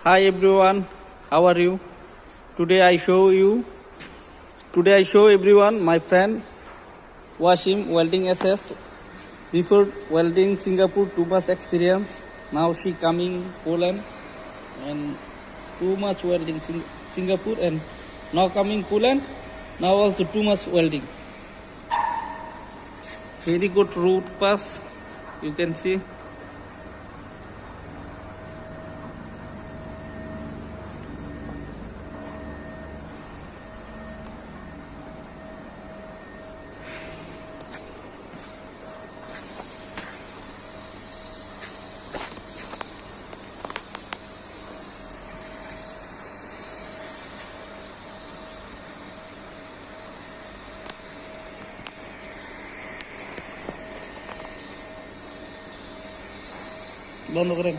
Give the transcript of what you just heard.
Hi everyone, how are you? Today I show everyone my friend Washim welding SS. Before welding Singapore, too much experience. Now she coming Poland and too much welding Singapore and now coming Poland. Now also too much welding. Very good route pass. You can see. বন্ধ করেন।